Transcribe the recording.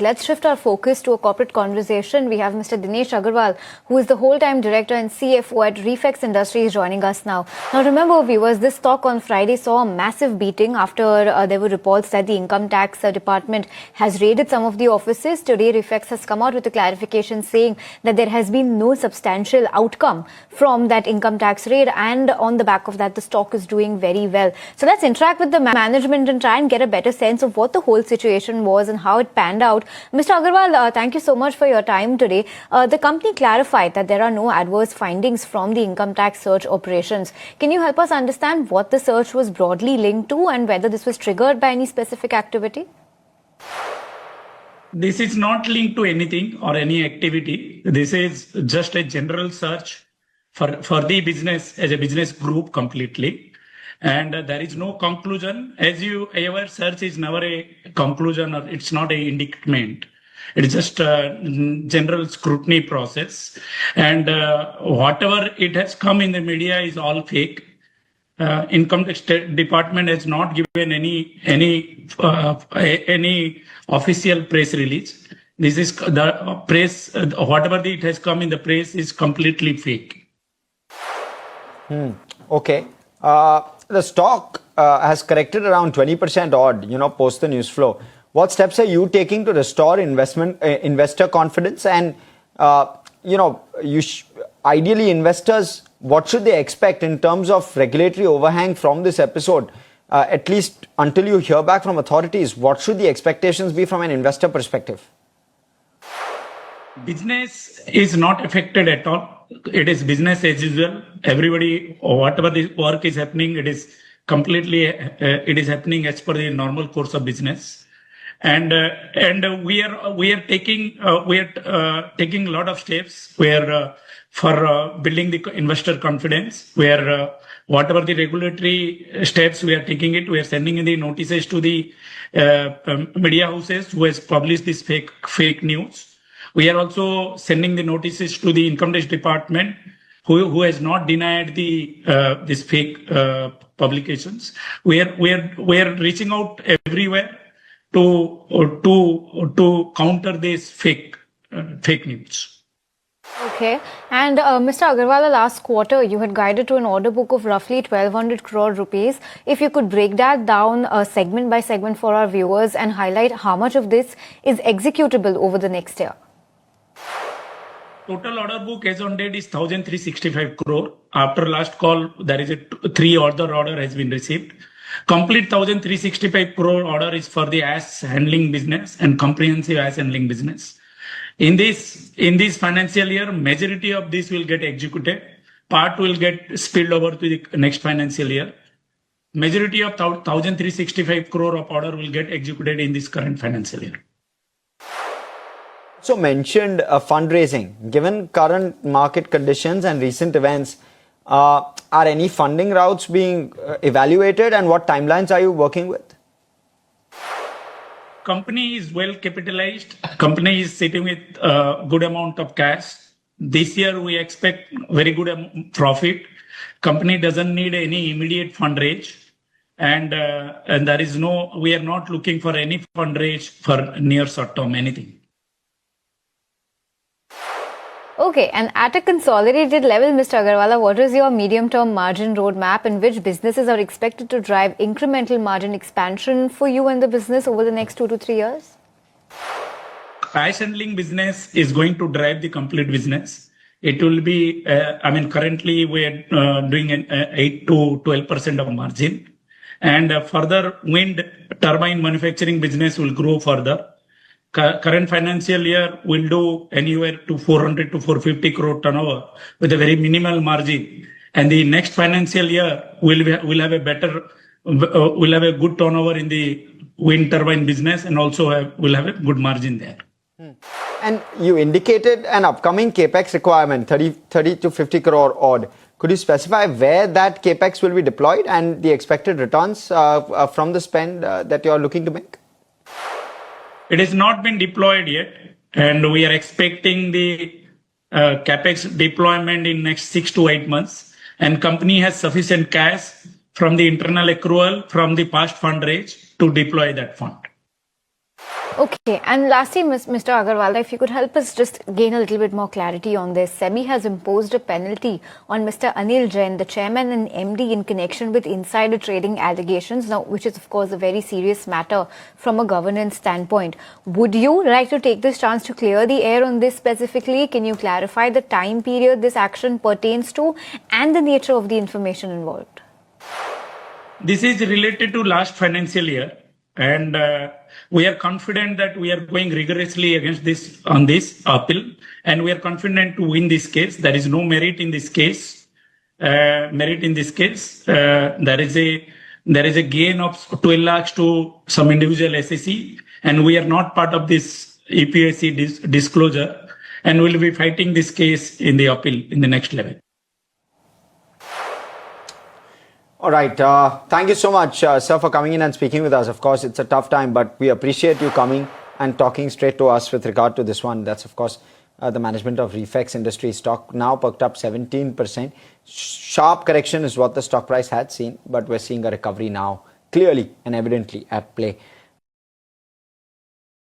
let's shift our focus to a corporate conversation. We have Mr. Dinesh Agarwal, who is the whole-time director and CFO at Refex Industries, joining us now. Now, remember, viewers, this stock on Friday saw a massive beating after there were reports that the income tax department has raided some of the offices. Today, Refex has come out with a clarification saying that there has been no substantial outcome from that income tax raid, and on the back of that, the stock is doing very well. So let's interact with the management and try and get a better sense of what the whole situation was and how it panned out. Mr. Agarwal, thank you so much for your time today. The company clarified that there are no adverse findings from the income tax search operations. Can you help us understand what the search was broadly linked to and whether this was triggered by any specific activity? This is not linked to anything or any activity. This is just a general search for the business as a business group completely. And there is no conclusion. As you ever, search is never a conclusion, or it's not a indictment. It's just a general scrutiny process. And whatever it has come in the media is all fake. Income tax department has not given any official press release. This is the press. Whatever it has come in the press is completely fake. Okay. The stock has corrected around 20% odd, post the news flow. What steps are you taking to restore investor confidence? And, ideally investors, what should they expect in terms of regulatory overhang from this episode? At least until you hear back from authorities, what should the expectations be from an investor perspective? Business is not affected at all. It is business as usual. Everybody, whatever the work is happening, it is happening as per the normal course of business. And we are taking a lot of steps for building the investor confidence. Whatever the regulatory steps we are taking it, we are sending in the notices to the media houses who has published this fake news. We are also sending the notices to the income tax department who has not denied this fake publications. We are reaching out everywhere to counter this fake news. Okay. And Mr. Agarwal, last quarter, you had guided to an order book of roughly 1,200 crore rupees. If you could break that down segment by segment for our viewers and highlight how much of this is executable over the next year. Total order book as on date is 1,365 crore. After last call, there is a 3 order has been received. Complete 1,365 crore order is for the ash handling business and comprehensive ash handling business. In this financial year, majority of this will get executed. Part will get spilled over to the next financial year. Majority of 1,365 crore of order will get executed in this current financial year. So mentioned fundraising. Given current market conditions and recent events, are any funding routes being evaluated, and what timelines are you working with? Company is well capitalized. Company is sitting with a good amount of cash. This year we expect very good profit. Company doesn't need any immediate fundraise, and we are not looking for any fundraise for near short term anything. Okay, and at a consolidated level, Mr. Agarwal, what is your medium-term margin roadmap, and which businesses are expected to drive incremental margin expansion for you and the business over the next 2 to 3 years? Ash handling business is going to drive the complete business. It will be, currently we are doing an 8 to 12% of margin. And further, wind turbine manufacturing business will grow further. Current financial year will do anywhere to 400 to 450 crore turnover with a very minimal margin. And the next financial year will have a good turnover in the wind turbine business, and also will have a good margin there. And you indicated an upcoming capex requirement, 30 to 50 crore odd. Could you specify where that capex will be deployed and the expected returns from the spend that you are looking to make? It has not been deployed yet, and we are expecting the capex deployment in next 6 to 8 months. And company has sufficient cash from the internal accrual from the past fundraise to deploy that fund. Okay, and lastly, Mr. Agarwal, if you could help us just gain a little bit more clarity on this. SEBI has imposed a penalty on Mr. Anil Jain, the chairman and MD, in connection with insider trading allegations, now, which is, of course, a very serious matter from a governance standpoint. Would you like to take this chance to clear the air on this specifically? Can you clarify the time period this action pertains to and the nature of the information involved? This is related to last financial year, and we are confident that we are going rigorously against this on this appeal, and we are confident to win this case. There is no merit in this case. There is a gain of 12 lakhs to some individual SEC, and we are not part of this EPSC disclosure, and we'll be fighting this case in the appeal in the next level. All right. Thank you so much, sir, for coming in and speaking with us. Of course, it's a tough time, but we appreciate you coming and talking straight to us with regard to this one. That's, of course, the management of Refex Industries stock now perked up 17%. Sharp correction is what the stock price had seen, but we're seeing a recovery now clearly and evidently at play.